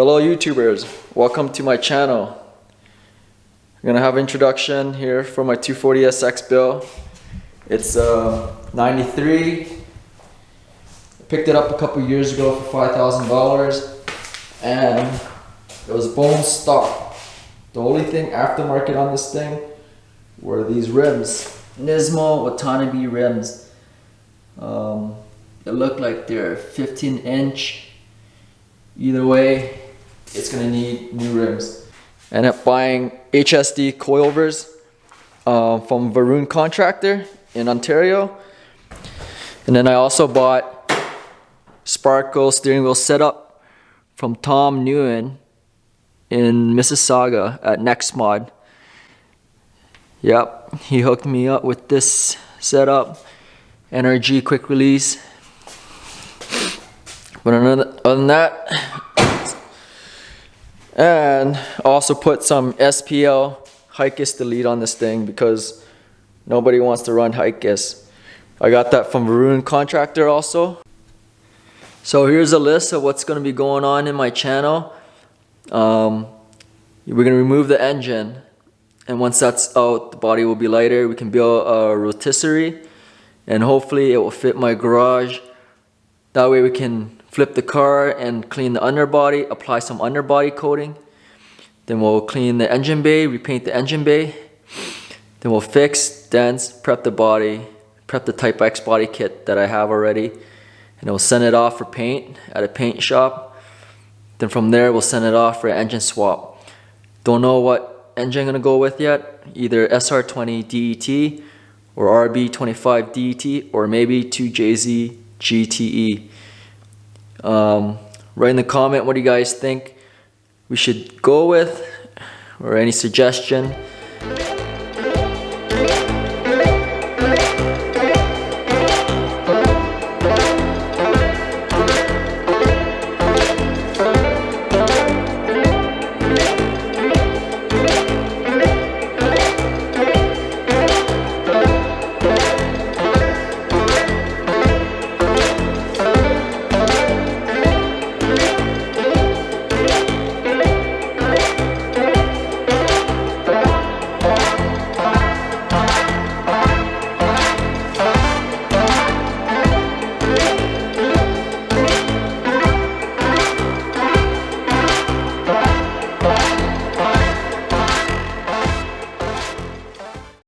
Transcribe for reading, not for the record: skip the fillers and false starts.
Hello YouTubers, welcome to my channel. I'm gonna have an introduction here for my 240SX build. It's 93. I picked it up a couple years ago for $5,000 and it was bone stock. The only thing aftermarket on this thing were these rims, Nismo Watanabe rims. It looked like they're 15-inch. Either way, it's gonna need new rims. And I'm buying HSD coilovers from Varun Contractor in Ontario. And then I also bought Sparkle steering wheel setup from Tom Nguyen in Mississauga at NextMod. Yep, he hooked me up with this setup, NRG quick release. But other than that, and also put some SPL Hikis delete on this thing because nobody wants to run Hikis. I got that from Varun Contractor also. So here's a list of what's going to be going on in my channel. We're going to remove the engine, and once that's out, the body will be lighter. We can build a rotisserie, and hopefully it will fit my garage. That way we can flip the car and clean the underbody, apply some underbody coating. Then we'll clean the engine bay, repaint the engine bay. Then we'll fix, dents, prep the body, prep the Type X body kit that I have already. And we'll send it off for paint at a paint shop. Then from there we'll send it off for an engine swap. Don't know what engine I'm gonna go with yet. Either SR20 DET or RB25 DET or maybe 2JZ GTE. Write in the comment what do you guys think we should go with or any suggestion.